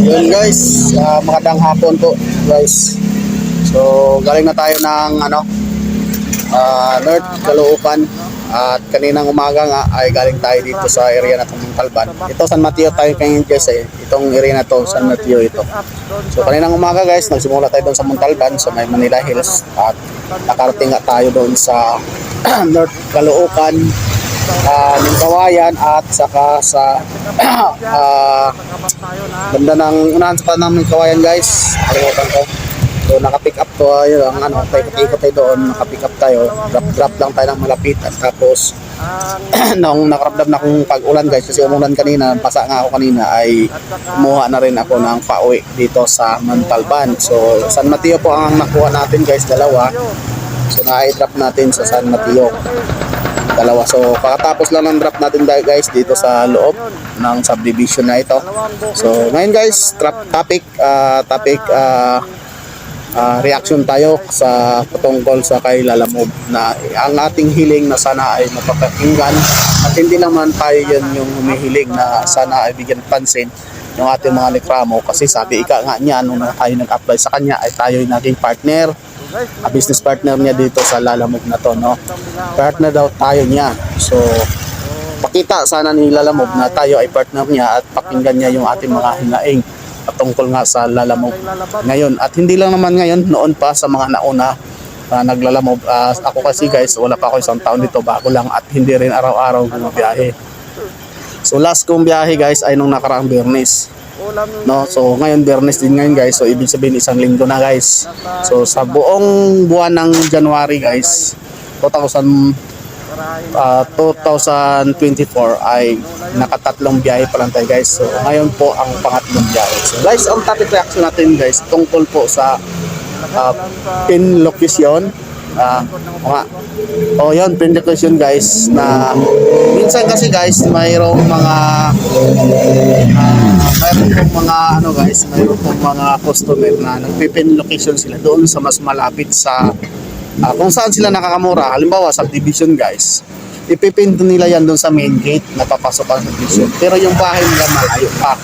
Yun guys, magandang hapon po guys. So galing na tayo ng North Caloocan. At kaninang umaga nga ay galing tayo dito sa area na itong Montalban. Ito San Mateo tayo ngayon guys itong area na to, San Mateo ito. So kaninang umaga guys, nagsimula tayo doon sa Montalban sa may Manila Hills. At nakarating nga tayo doon sa North Caloocan, Kawayan at saka sa banda ng unahan sa panang Kawayan guys. Kalimutan ko. So naka-pick up to, yun ang ikot-ikot tayo doon, naka-pick up tayo, drop lang tayo ng malapit. At tapos nung nakaramdam na akong pag-ulan guys, kasi umulan kanina, pasa nga ako kanina, ay kumuha na rin ako ng pauwi dito sa Montalban. So San Mateo po ang nakuha natin guys, dalawa. So na-drop natin sa San Mateo, dalawa. So kakatapos lang ng drop natin guys dito sa loob ng subdivision na ito. So ngayon guys, reaction tayo sa patungkol sa kay Lalamove, na ang ating hiling na sana ay mapapakinggan, at hindi naman tayo yun yung humihiling na sana ay bigyan pansin yung ating mga reklamo, kasi sabi ika nga niya nung tayo nag-apply sa kanya ay tayo yung naging partner, business partner niya dito sa Lalamove na to, no? Partner daw tayo niya. So pakita sana ni Lalamove na tayo ay partner niya at pakinggan niya yung ating mga hinaing patungkol nga sa Lalamove ngayon. At hindi lang naman ngayon, noon pa sa mga nauna naglalamove. Ako kasi guys, wala pa ako isang taon dito, bago lang, at hindi rin araw-araw bumabiyahe. So last kong biyahe guys ay nung nakaraang Biyernes, no? So ngayon Biyernes din ngayon guys, so ibig sabihin isang linggo na guys. So sa buong buwan ng January guys, 2024 ay nakatatlong biyahe pa lang tayo guys. So ngayon po ang pangatlong biyahe. So guys, ang topic reaction natin guys tungkol po sa pin location. Yun, pin location guys, na minsan kasi guys mayroong mga mayroong mga customer na nagpipin location sila doon sa mas malapit sa kung saan sila nakakamura. Halimbawa subdivision guys, ipipinto nila yan doon sa main gate na papasok ang subdivision, pero yung bahay nila malayo pa.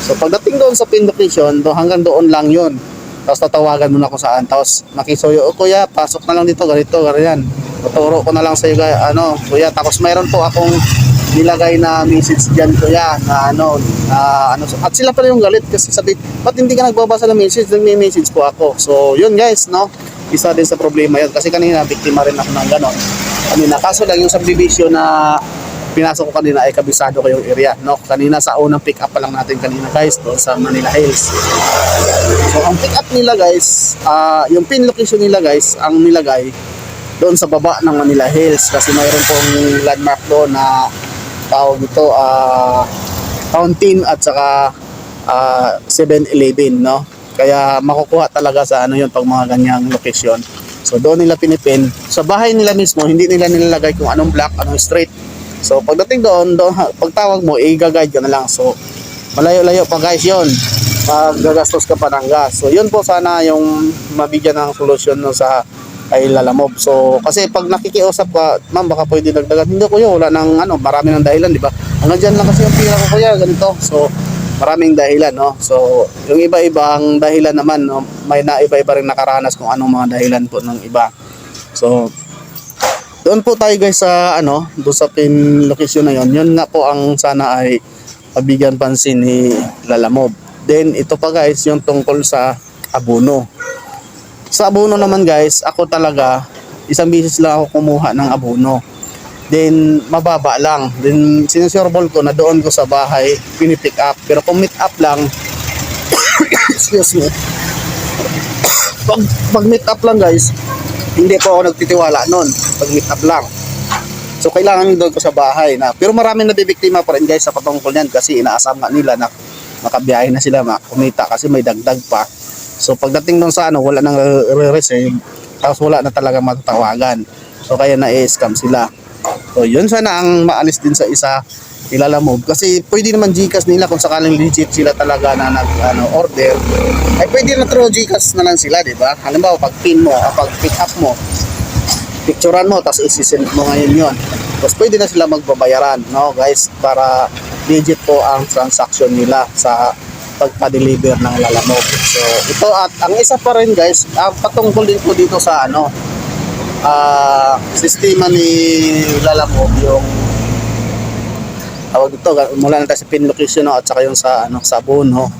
So pagdating doon sa pin location, hanggang doon lang yun. Tapos tatawagan mo na kung saan, tapos makisuyo, kuya pasok na lang dito, ganito, ganyan, tuturo ko na lang sa iyo kuya. Tapos mayroon po akong nilagay na message dyan kuya na at sila pa yung galit kasi sabi, ba't hindi ka nagbabasa ng message? Nagme-message po ako. So yun guys, no, isa din sa problema yun, kasi kanina biktima rin ako ng ganon kanina. Kaso lang yung subdivision na pinasok ko kanina ay kabisado ko yung area, no? Kanina sa unang pick up pa lang natin kanina guys doon sa Manila Hills. So ang pick up nila guys, yung pin location nila guys, ang nilagay doon sa baba ng Manila Hills, kasi mayroon pong landmark doon na tawag ito Fountain at saka 7-Eleven, no? Kaya makukuha talaga sa yun pag mga ganyang location. So doon nila pinipin. Sa bahay nila mismo, hindi nila nilalagay kung anong block, anong street. So pagdating doon pagtawag mo, i-guide ka na lang. So malayo-layo pa guys yun. Magagastos ka pa ng gas. So yun po sana yung mabigyan ng solusyon no, sa ay Lalamove. So kasi pag nakikiusap ka, ma'am baka pwede dagdagan. Hindi kuya, wala nang marami ng dahilan, di ba? Hanggang dyan lang kasi yung pira ko kuya, ganito. So maraming dahilan, no? So yung iba-ibang dahilan naman, no? May iba-iba rin nakaranas kung anong mga dahilan po ng iba. So doon po tayo guys sa doon sa pin location na yon. Yun nga po ang sana ay pabigyan pansin ni Lalamove. Then ito pa guys, yung tungkol sa abono. Sa abono naman guys, ako talaga isang beses lang ako kumuha ng abono. Then mababa lang. Then sinusureball ko na doon ko sa bahay pinipick up. Pero kung meet up lang excuse me, pag meet up lang guys, hindi po ako nagtitiwala noon pag meet up lang. So kailangan doon ko sa bahay na. Pero maraming nabibiktima pa rin guys sa patungkol niyan, kasi inaasam nga nila na makabiyahe na sila, kumita, kasi may dagdag pa. So pagdating doon sa wala nang re-receive, tapos wala na talaga matatawagan. So kaya na-scam sila. So yun sana ang maalis din sa isa Lalamove, kasi pwede naman GCash nila kung sakaling legit sila talaga na order, ay pwede na through GCash na lang sila, di ba? Halimbawa pag pin mo, pag pick up mo, picturean mo, tapos isi-send mo ngayon yun. Tapos pwede na sila magbabayaran, no guys, para legit po ang transaction nila sa pagpa-deliver ng Lalamove. So ito, at ang isa pa rin guys, patungkol din po dito sa ano, sistema ni Lalamove, yung tawag dito, mula na tayo sa pin location, no, at saka yung sa ano, sa abono.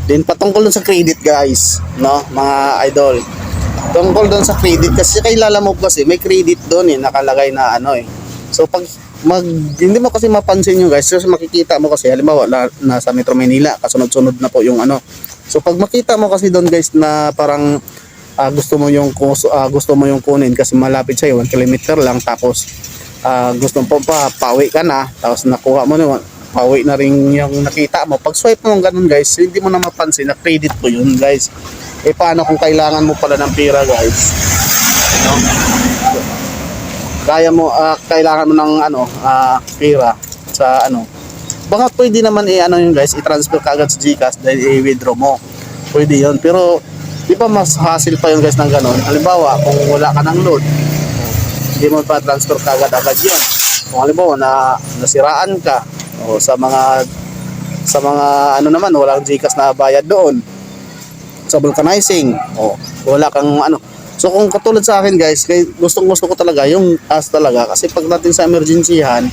Din patungkol dun sa credit guys, no, mga idol. Tungkol dun sa credit, kasi kay Lalamove kasi may credit doon nakalagay na ano So pag hindi mo kasi mapansin yung guys, kasi makikita mo kasi halimbawa nasa Metro Manila, kasunod-sunod na po yung ano. So pag makita mo kasi doon guys na parang gusto mo yung kunin kasi malapit sa 1 kilometer lang, tapos gusto mo pa pauwi ka na, tapos nakuha mo na, pauwi na rin yung nakita mo. Pag swipe mo ganun guys, hindi mo na mapansin na credit po yun guys. Paano kung kailangan mo pala ng pera guys, no? Kailangan mo ng pera sa ano, baka pwede naman yung guys, i-transfer ka agad sa GCash dahil i-withdraw mo, pwede yun. Pero di ba mas hassle pa yung guys ng ganon? Halimbawa kung wala ka ng load, hindi mo pa transfer ka agad yan. Kung halimbawa nasiraan ka, o sa mga ano naman, walang GCash na bayad doon sa vulcanizing, o wala kang ano. So kung katulad sa akin guys, gusto ko talaga yung as talaga, kasi pagdating sa emergencyhan,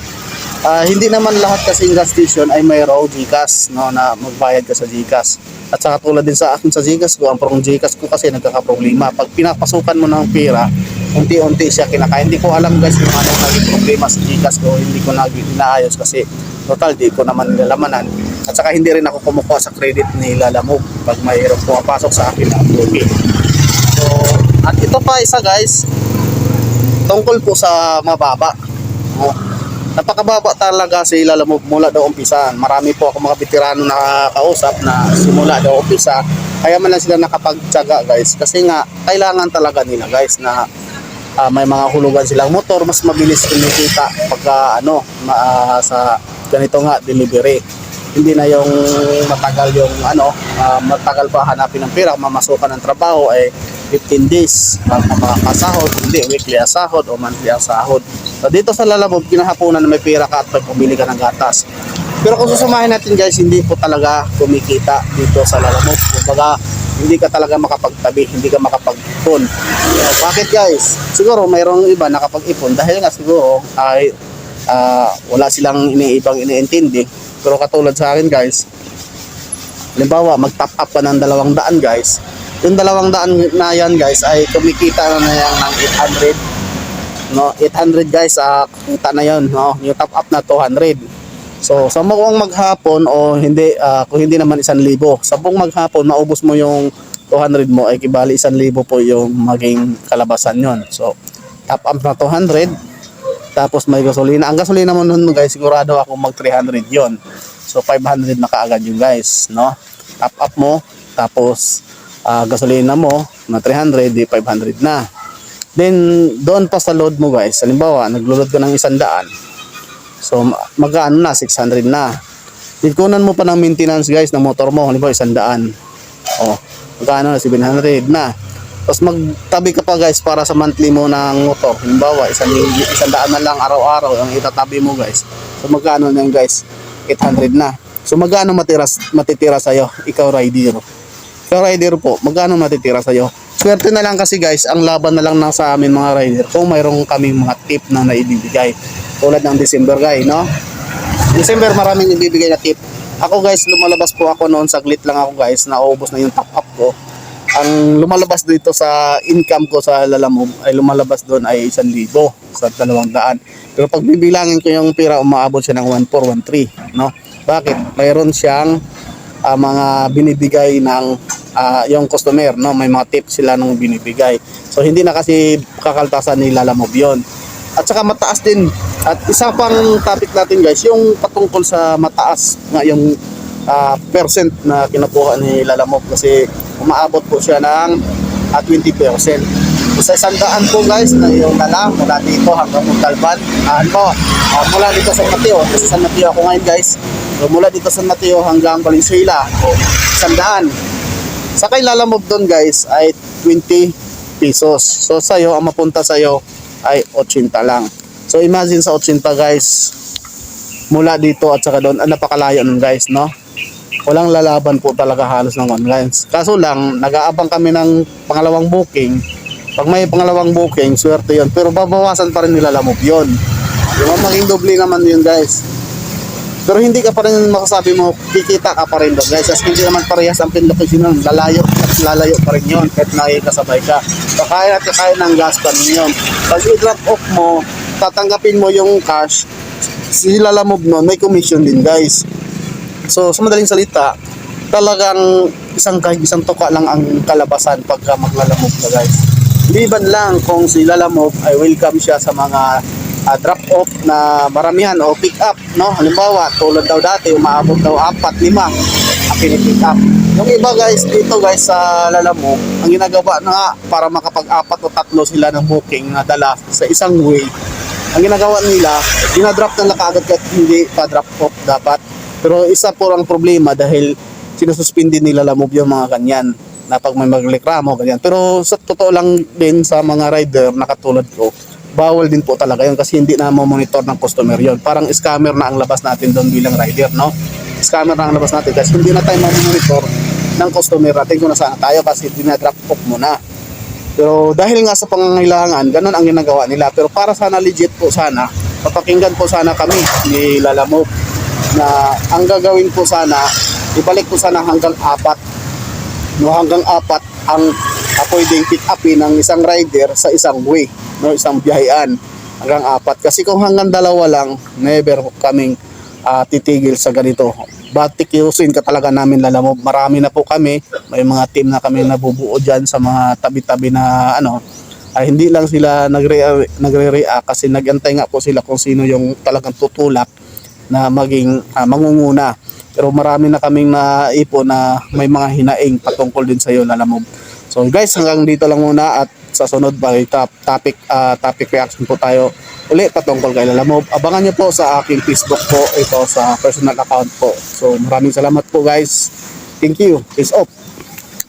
hindi naman lahat kasi gas station ay mayroong GCash, no, na magbayad ka sa GCash. At saka tulad din sa akin sa GCash ko, ang GCash ko kasi nagkakaproblema. Pag pinapasukan mo ng pera, unti-unti siya kinakain. Hindi ko alam guys kung anong naging problema sa GCash ko, hindi ko inaayos kasi total di ko naman nilalaman. At saka hindi rin ako kumukuha sa credit ni Lalamove pag mayroong pumapasok sa akin na okay. So, at ito pa isa guys, tungkol po sa mababa. Napakababa talaga si Lalamove mula daw umpisa. Marami po ako mga veterano na kausap na simula daw umpisa, kaya man lang sila nakapagtyaga guys, kasi nga kailangan talaga nila guys na may mga hulugan silang motor, mas mabilis kumikita pagka sa ganito nga delivery. Hindi na yung matagal yung matagal pa hanapin ng pera, mamasukan ng trabaho 15 days makakasahod, hindi weekly asahod o monthly asahod. So dito sa Lalamove, kinahaponan na may pera ka at pumili ka ng gatas. Pero kung susumahin natin guys, hindi po talaga kumikita dito sa Lalamove. Kumbaga, hindi ka talaga makapagtabi, hindi ka makapag-ipon. Bakit guys? Siguro mayroong iba nakapag-ipon dahil nga siguro ay wala silang iniintindi. Pero katulad sa akin guys, halimbawa mag-top up ka ng 200 guys, yung 200 na yan guys ay kumikita na yan ng 800, no? 800 guys, kita na yan, no? Yung top up na 200. So sa kung maghapon o hindi, kung hindi naman 1,000, sa buong maghapon maubos mo yung 200 mo, ay kibali 1,000 po yung maging kalabasan yon. So top up na 200, tapos may gasolina. Ang gasolina mo nun guys, sigurado ako mag 300 yon. So 500 na kaagad yung guys, no? Top up mo, tapos gasolina mo na 300, di 500 na. Then doon pa sa load mo guys, halimbawa naglo-load ka ng 100, so magkano na, 600 na. Ikunan mo pa ng maintenance guys ng motor mo, halimbawa 100, magkano na, 700 na. Tapos magtabi ka pa guys para sa monthly mo ng motor, halimbawa 100 na lang araw-araw ang itatabi mo guys. So magkano na yun guys, 800 na. So magkano matitira sa'yo, ikaw rider? Rider po, magkano matitira sa'yo? Swerte na lang kasi guys, ang laban na lang sa amin mga rider kung mayroong kaming mga tip na naibibigay. Tulad ng December guys, no? December maraming ibibigay na tip. Ako guys, lumalabas po ako noon, saglit lang ako guys, naubos na yung top up ko. Ang lumalabas dito sa income ko sa Lalamove ay lumalabas doon ay 1,000 sa 200. Pero pag bibilangin ko yung pera, umaabot siya ng 1,413, no? Bakit? Mayroon siyang mga binibigay ng yung customer, no? May mga tips sila nung binibigay. So hindi na kasi kakaltasan ni Lalamove yon. At saka mataas din. At isa pang topic natin guys, yung patungkol sa mataas nga yung percent na kinukuha ni Lalamove, kasi umaabot po siya ng 20%. Sa 100 po guys na yung mula dito hanggang Montalban, mula dito sa Mateo, kasi San Mateo ako ngayon guys. So mula dito sa Mateo hanggang Valenzuela, 100. Sa kay Lalamove doon guys ay 20 pesos. So sa'yo, ang mapunta sa'yo ay 80 lang. So imagine sa 80 guys, mula dito at saka doon, napakalayo nun guys, no? walang lalaban po talaga halos ng online. Kaso lang, nag-aabang kami ng pangalawang booking. Pag may pangalawang booking, swerte yun. Pero babawasan pa rin nila lamove yun. Yung maging doble naman yun guys. Pero hindi ka pa rin masasabi mo, kikita ka pa rin doon guys. Kasi hindi naman parehas ang pin location nun. Lalayo at lalayo pa rin yun kahit nakikasabay ka. So kaya at kaya ng gas pa rin yun. Pag i-drop off mo, tatanggapin mo yung cash, sila lamove nun, may commission din guys. So, sa madaling salita, talagang isang tuka lang ang kalabasan pagka maglalamove na guys. Liban lang kung si lalamove ay welcome siya sa mga drop off na maramihan o pick up, no? Halimbawa, tulad daw dati, umaabot daw 4, 5 ang pinipick up. Yung iba guys, dito guys sa lalamove, ang ginagawa na para makapag-4 o 3 sila ng booking na dala sa isang way, ang ginagawa nila, dinadrop na kaagad kahit hindi pa drop off dapat. Pero isa po ang problema dahil sinususpindi nila lamove yung mga ganyan na pag may magreklamo ganyan. Pero sa totoo lang din sa mga rider na katulad ko, bawal din po talaga yun kasi hindi na monitor ng customer yun. Parang scammer na ang labas natin doon bilang rider, no? Scammer na ang labas natin kasi hindi na tayo monitor ng customer natin kung nasaan tayo kasi dinadrop off muna. Pero dahil nga sa pangangailangan, ganun ang ginagawa nila. Pero para sana legit po sana, papakinggan po sana kami ni Lalamove na ang gagawin po sana, ibalik po sana hanggang 4. No, hanggang 4 ang pwedeng pick upin ng isang rider sa isang way, no, isang biyahean hanggang 4. Kasi kung hanggang 2 lang, never kaming titigil sa ganito. Batikiusin ka talaga namin Lalamove. Marami na po kami, may mga team na kami nabubuo dyan sa mga tabi-tabi na hindi lang sila nagre-react kasi nagantay nga po sila kung sino yung talagang tutulak na maging mangunguna. Pero marami na kaming naipon na may mga hinaing patungkol din sa iyo Lalamove. So guys, hanggang dito lang muna at sa sunod by topic reaction po tayo ulit patungkol kay Lalamove. Abangan niyo po sa aking Facebook po, ito sa personal account po. So maraming salamat po guys. Thank you. Peace off.